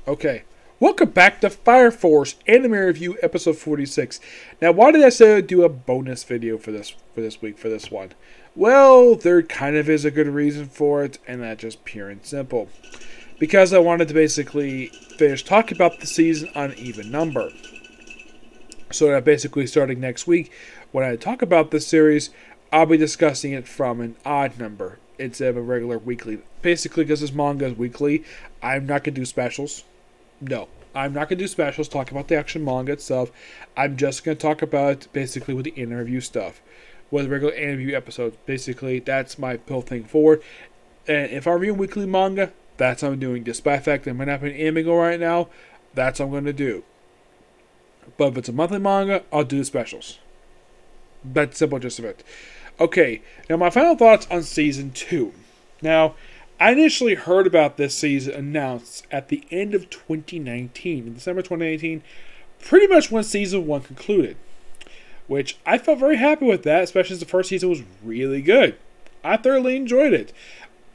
Okay. Welcome back to Fire Force Anime Review Episode 46. Now, why did I say I'd do a bonus video for this week for this one? Well, there kind of is a good reason for it, and that's just pure and simple. Because I wanted to basically finish talking about the season on even number. So that basically starting next week, when I talk about this series, I'll be discussing it from an odd number instead of a regular weekly. Basically, because this manga is weekly, I'm not going to do specials. No, I'm not going to do specials talking about the actual manga itself. I'm just going to talk about basically with the interview stuff. With regular interview episodes. Basically, that's my pill thing forward. And if I'm reviewing weekly manga, that's what I'm doing. Despite the fact that I'm not having anime go right now, that's what I'm going to do. But if it's a monthly manga, I'll do the specials. That's simple, just of it. Okay, now my final thoughts on Season 2. Now, I initially heard about this season announced at the end of 2019, in December 2019, pretty much when Season 1 concluded. Which I felt very happy with that, especially as the first season was really good. I thoroughly enjoyed it.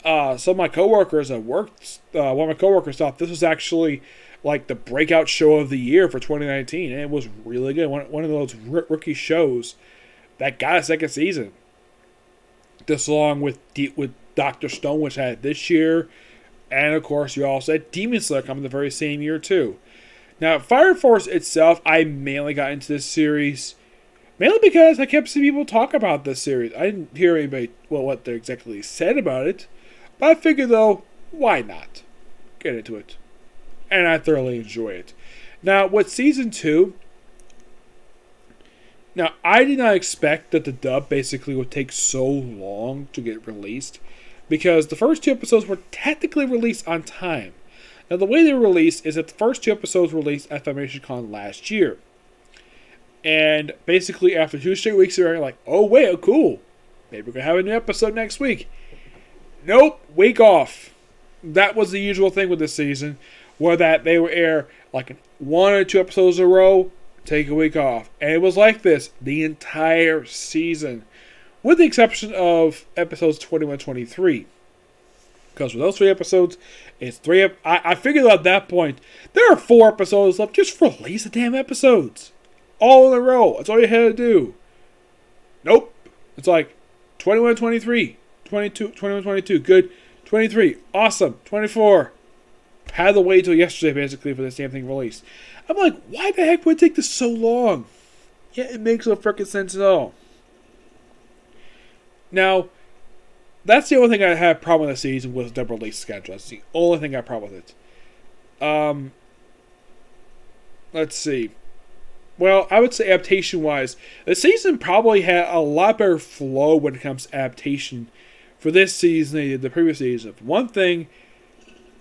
Some of my coworkers at work, one of my coworkers thought this was actually like the breakout show of the year for 2019, and it was really good. One of those rookie shows that got a second season. This along with Dr. Stone, which had this year, and of course you all said Demon Slayer coming the very same year too. Now, Fire Force itself, I mainly got into this series mainly because I kept seeing people talk about this series. I didn't hear anybody, what they exactly said about it, but I figured though, why not get into it? And I thoroughly enjoy it. Now, with Season 2, now, I did not expect that the dub basically would take so long to get released, because the first two episodes were technically released on time. Now, the way they were released is that the first two episodes were released at Filmation Con last year. And basically, after 2 straight weeks, they're like, oh, wait, oh, cool. Maybe we're going to have a new episode next week. Nope, week off. That was the usual thing with this season, where that they would air like 1 or 2 episodes in a row, take a week off. And it was like this the entire season, with the exception of episodes 21 23. Because with those 3 episodes, it's 3. I figured out at that point, there are 4 episodes left. Just release the damn episodes. All in a row. That's all you had to do. Nope. It's like 21 23. 22, 21 22. Good. 23. Awesome. 24. Had to wait until yesterday, basically, for this damn thing released. I'm like, why the heck would it take this so long? Yeah, it makes no freaking sense at all. Now, that's the only thing I had a problem with the season was the release schedule. That's the only thing I had a problem with it. Let's see. Well, I would say adaptation-wise, the season probably had a lot better flow when it comes to adaptation for this season than the previous season. For one thing,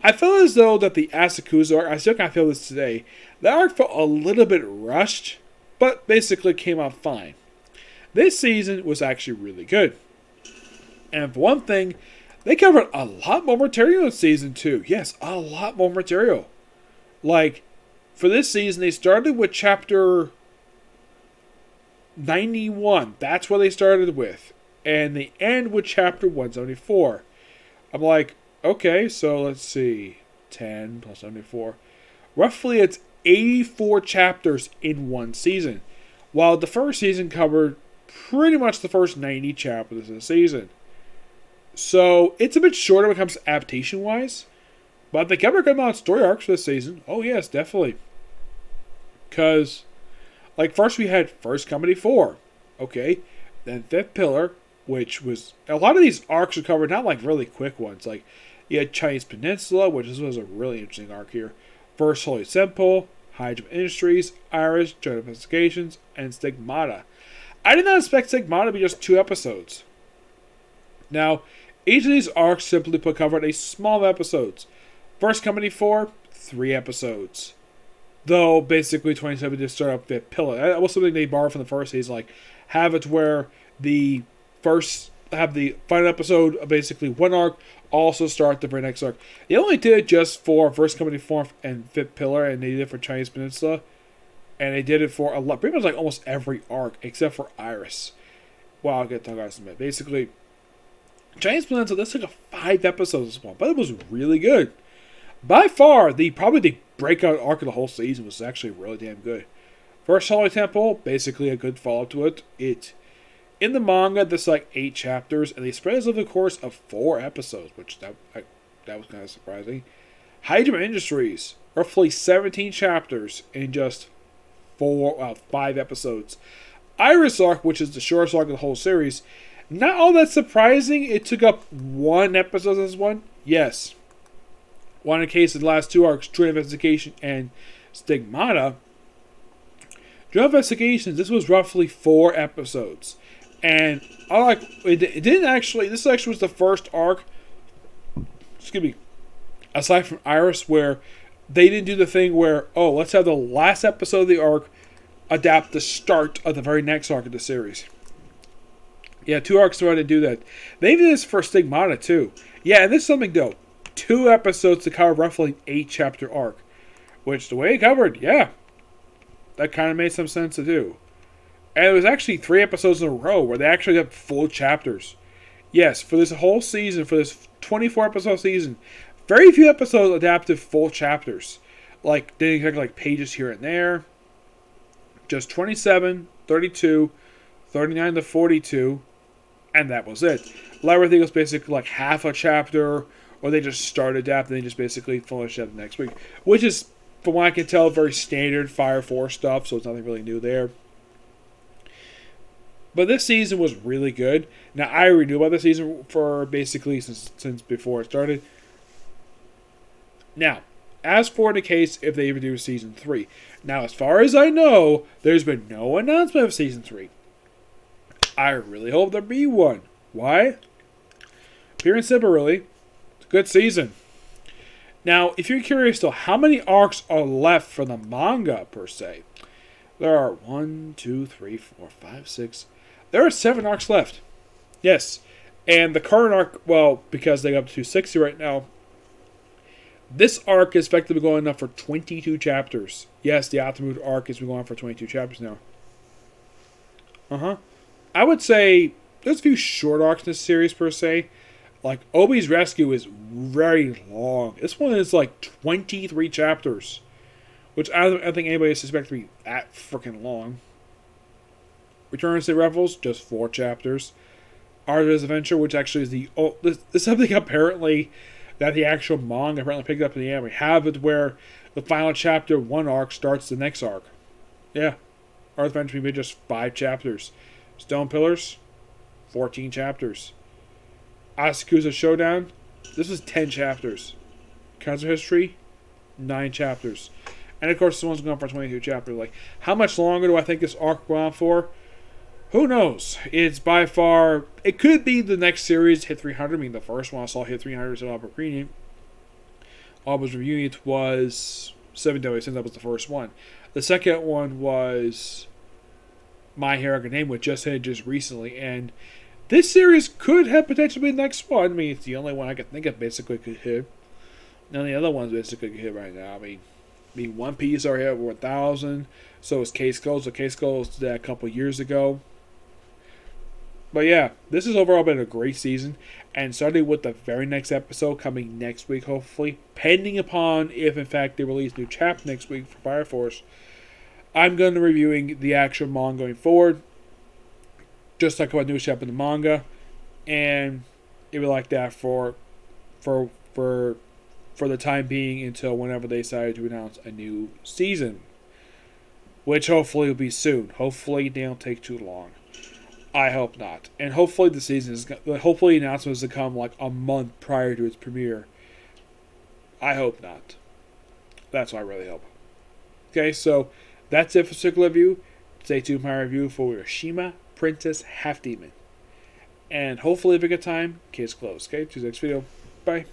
I felt as though that the Asakusa arc, I still kind of feel this today, the arc felt a little bit rushed, but basically came out fine. This season was actually really good. And for one thing, they covered a lot more material in Season 2. Yes, a lot more material. Like, for this season, they started with Chapter 91. That's what they started with. And they end with Chapter 174. I'm like, okay, so let's see. 10 plus 74. Roughly, it's 84 chapters in one season. While the first season covered pretty much the first 90 chapters of the season. So, it's a bit shorter when it comes to adaptation-wise. But they covered a good amount of story arcs for this season. Oh, yes, definitely. Because, like, first we had First Company 4. Okay. Then Fifth Pillar, which was... A lot of these arcs were covered, not like really quick ones. Like, you had Chinese Peninsula, which was a really interesting arc here. First Holy Temple, Hydra Industries, Iris, Joint Investigations, and Stigmata. I did not expect Stigmata to be just 2 episodes. Now, each of these arcs simply covered a small episodes. First Company 4, 3 episodes. Though, basically, 27 just start up Fifth Pillar. That was something they borrowed from the first season. Like, have it where the final episode of basically one arc also start the very next arc. They only did it just for First Company 4 and Fifth Pillar, and they did it for Chinese Peninsula. And they did it for a lot, pretty much like almost every arc, except for Iris. Well, I'll get to guys in a minute. Basically, Chinese Peninsula, this took 5 episodes as well, but it was really good. By far, probably the breakout arc of the whole season was actually really damn good. First Holy Temple, basically a good follow-up to it. In the manga, there's like 8 chapters, and they spread this over the course of 4 episodes, which that was kind of surprising. Hydra Industries, roughly 17 chapters in just 5 episodes. Iris Arc, which is the shortest arc of the whole series, not all that surprising. It took up 1 episode as one. Yes. One in the case of the last 2 arcs, True Investigation and Stigmata. True Investigations, this was roughly 4 episodes. And I like it didn't actually, this actually was the first arc, excuse me, aside from Iris, where they didn't do the thing where, oh, let's have the last episode of the arc adapt the start of the very next arc of the series. Yeah, 2 arcs tried to do that. They did this for Stigmata too. Yeah, and this is something though. 2 episodes to cover roughly an 8 chapter arc. Which, the way it covered, yeah, that kind of made some sense to do. And it was actually 3 episodes in a row where they actually got full chapters. Yes, for this whole season, for this 24 episode season, very few episodes adapted full chapters. Like, they didn't like pages here and there. Just 27, 32, 39 to 42, and that was it. Everything was basically like half a chapter, or they just started adapting and they just basically finished it the next week. Which is, from what I can tell, very standard Fire Force stuff, so it's nothing really new there. But this season was really good. Now, I already knew about the season for basically since before it started. Now, as for the case if they ever do Season 3. Now, as far as I know, there's been no announcement of Season 3. I really hope there be one. Why? Pure and simple, really. It's a good season. Now, if you're curious though, how many arcs are left for the manga, per se? There are 1, 2, 3, 4, 5, 6... There are 7 arcs left. Yes. And the current arc, well, because they got up to 260 right now, this arc is effectively going up for 22 chapters. Yes, the Altamute arc is going on for 22 chapters now. I would say there's a few short arcs in this series, per se. Like, Obi's Rescue is very long. This one is like 23 chapters. Which I don't think anybody suspects to be that freaking long. Return to St. Revels, just 4 chapters. Arthur's Adventure, which actually is the... Oh, this is something apparently that the actual manga apparently picked up in the anime. Have it where the final chapter, 1 arc, starts the next arc. Yeah. Arthur's Adventure will be just 5 chapters. Stone Pillars, 14 chapters. Asakusa Showdown, this was 10 chapters. Council History, 9 chapters. And of course, this one's going for 22 chapters. Like, how much longer do I think this arc will go on for? Who knows? It's by far... It could be the next series hit 300. I mean, the first one I saw hit 300 in Albert Premium. I was reviewing it was 7 days since that was the first one. The second one was My Hero Academia, which just hit just recently. And this series could have potentially the next one. I mean, it's the only one I could think of basically could hit. None of the other ones basically could hit right now. I mean, One Piece already hit over 1,000. So is Case Closed. So Case Closed did that a couple years ago. But yeah, this has overall been a great season. And starting with the very next episode coming next week, hopefully. Pending upon if, in fact, they release new chapter next week for Fire Force. I'm going to be reviewing the actual manga going forward. Just talk about new chapter in the manga. And it will be like that for the time being until whenever they decide to announce a new season. Which hopefully will be soon. Hopefully they don't take too long. I hope not. And hopefully hopefully announcements will come like a month prior to its premiere. I hope not. That's what I really hope. Okay, so that's it for Circular Review. Stay tuned for my review for Urashima Princess Half Demon. And hopefully if we get time, case closed. Okay, to the next video. Bye.